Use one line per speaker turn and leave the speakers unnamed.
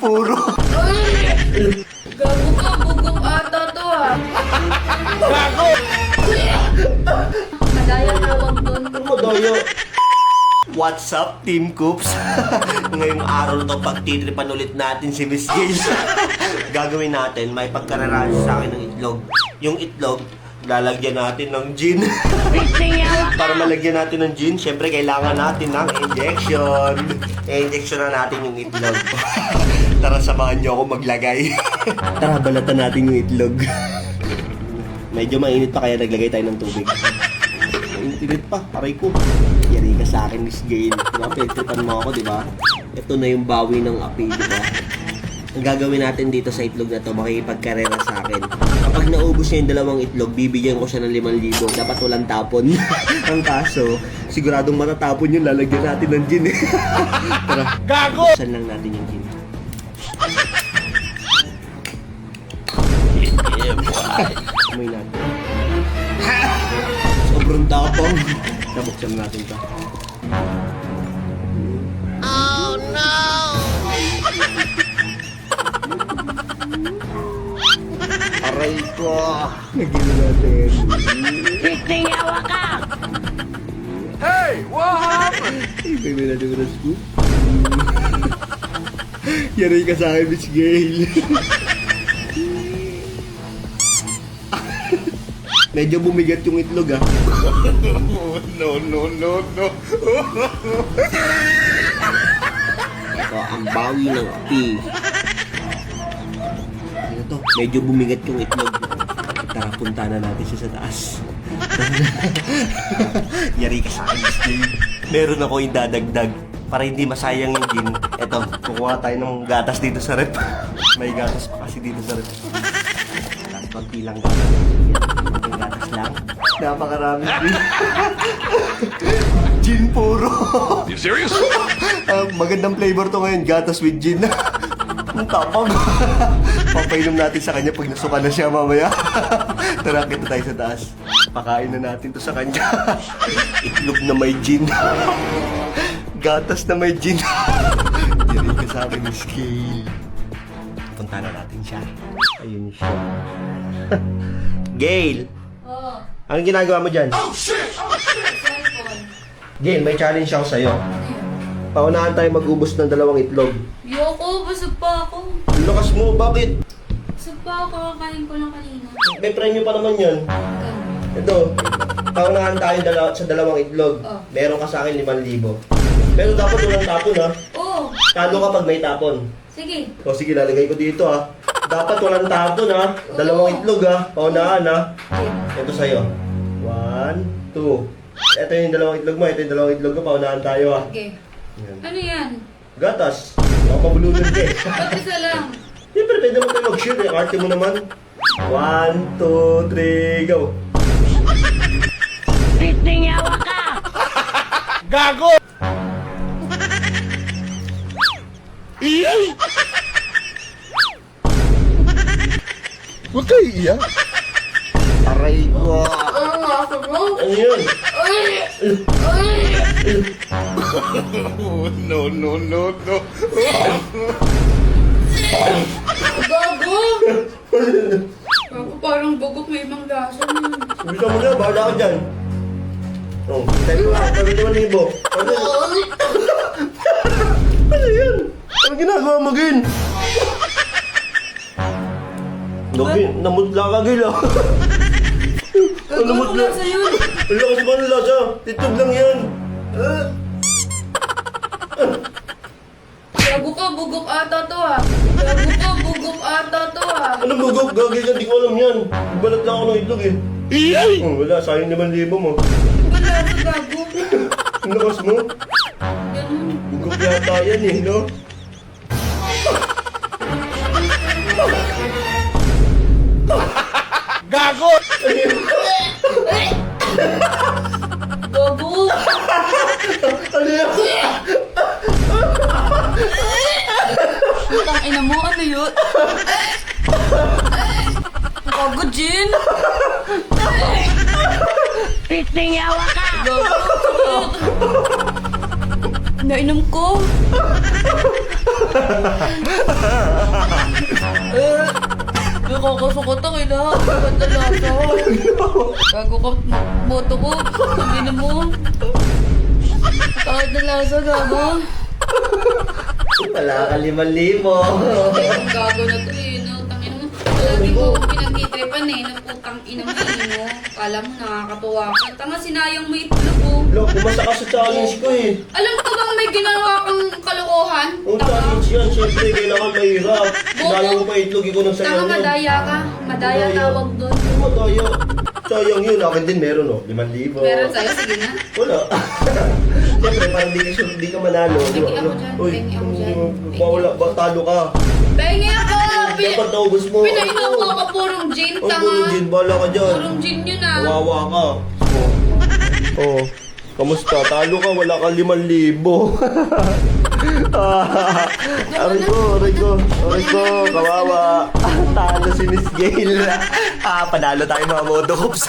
puro.
Gago ka, bugok ata to ah.
Gago!
Madaya tawag doon.
Madaya. What's up, Team Coops? Ngayong araw na to, pagtitripan ulit natin si Miss Gail. Gagawin natin, may pagkararahan sa akin ng itlog. Yung itlog, lalagyan natin ng gin. Para malagyan natin ng gin, syempre kailangan natin ng injection. I-injection na natin yung itlog. Tara, samahan niyo ako maglagay. Tara, balatan natin yung itlog. Medyo mainit pa kaya naglagay tayo ng tubig. Mainit pa, aray ko. Yari ka sa akin, Miss Gail. Diba, pinagtripan mo ako, diba? Ito na yung bawi ng api, diba? Ang gagawin natin dito sa itlog na to, makikipagkarera sa akin. Kapag naubos niya yung dalawang itlog, bibigyan ko siya ng 5,000. Dapat walang tapon. Ang kaso, siguradong matatapon yun, lalagyan natin ng gin. Tara, gago! Saan lang natin yung gin? Amoy natin. Sobrang tapang. Nabuksan natin ito. Oh no! Aray ko! Nagino natin.
Titingawa ka!
Hey! What happened? Ibigay natin ng scoop. Yari ka sa akin, Miss Gail. Medyo bumigat yung itlog, ah. No. Ito ang bawi ng api. Ano to? Medyo bumigat yung itlog. Tara, punta na natin siya sa taas. Yari ka sa akin, Miss Gail. Meron ako yung dadagdag. Para hindi masayang yung gin. Eto, kukuha tayo ng gatas dito sa rep. May gatas pa kasi dito sa rep. Konti lang gatas. Konting gatas lang. Napakarami gin. Gin puro.
You serious?
Magandang flavor to ngayon. Gatas with gin. Ang tapang. Papainom natin sa kanya pag nasuka na siya mamaya. Tara, kita tayo sa taas. Pakain na natin to sa kanya. Itlog na may gin. Gatas na may gin. Yari ka sa akin, Miss Gail. Punta na natin siya. Ayun siya. Gail!
Oh,
Anong ginagawa mo dyan?
cellphone.
Gail, may challenge ako sa'yo. Paunahan tayo mag-ubos ng 2 itlog.
Yoko, busog pa ako.
Ang lakas mo, bakit?
Busog pa ako, kakain ko lang kanina.
May premyo pa naman yan.
Ganun.
Ito, paunahan tayo sa 2 itlog.
Oh.
Meron ka sa akin 5,000. Pero dapat walang tapon, ha?
Oo,
Talo ka pag may tapon.
sige.
O sige, lalagay ko dito, ha? Dapat walang tapon, ha? 2 itlog, ha? Paunahan, ha? Ito sa'yo. 1, 2. Ito yung 2 itlog mo, ito yung 2 itlog ko. Paunahan tayo, ha?
Okay.
Yan.
Ano yan?
Gatas. Makapabulunan ka, eh.
Ba't isa lang?
Siyempre, pwede mo tayo mag-share, eh. Arte mo naman. 1, 2, 3, go.
Titingawa ka!
Gago!
Huwag kayo iiyak.
Aray ko.
Ang lasa mo?
Ano yun?
No.
Gago! Gago, parang bugok may ibang lasa niya.
Gusto mo na, bahala ka dyan. Oh, tayo ko lang, sabi naman libo. Ano yun? Ano ginagawa mo, Gin? Gin, namutla ka, Gin, ah.
Gago, anong lasa yun?
Ang lakas ba ng lasa? Titog lang yan.
Gago ka, bugok ata to ah. Gago ka, bugok ata to ah.
Anong bugok? Gagay ka, di ko alam yan. Balat lang ako ng itlog, eh. Wala, sayang 5,000 mo.
Ang lasa, gago.
Ang lakas mo.
Ganun.
Bugok yata yan, eh, no?
Gago!
Gago!
Ano yan?
Putang ina mo, ano yun? Gago, Jin! Titingawa ka! Gago! Nainom ko! Nakakasukot ang ina. Ganda lasa. Gago ka, moto ko. Sabihin mo. Kahit na lasa, gago.
Wala ka 5,000.
Ang gago na to eh. No? Tangin mo. Lagi mo akong pinagtitripan eh. Naputang ina mo eh. No? Kala mo nakakatuwa ka. Tanga, sinayang mo itlog mo.
Lo, pumasa ka sa challenge ko eh.
Alam ko bang may ginawa kang kalokohan?
Ang challenge yan, syempre, kailangan mahirap. Sinayang mo pa itlog, ikaw ng
Tanga,
sayang yan.
madaya ka. Madaya tawag doon.
Madaya. Sayang yun, akin din meron oh, 5,000.
Meron sa'yo, sige na.
Wala. Siyempre, parang di ka manalo.
Pengi ako dyan,
Uy,
pengi ako dyan.
Bawala, talo ka.
Pengi ako!
Dapat naubos mo.
Pinainom mo ako purong gin,
Oh,
tanga.
puro gin, bala ka dyan.
Purong gin yun ah.
Kawawa ka. Oh, kamusta? Talo ka, wala ka 5,000. Aray ko, kawawa. Talo si Miss Gail. Panalo tayo mga motokops.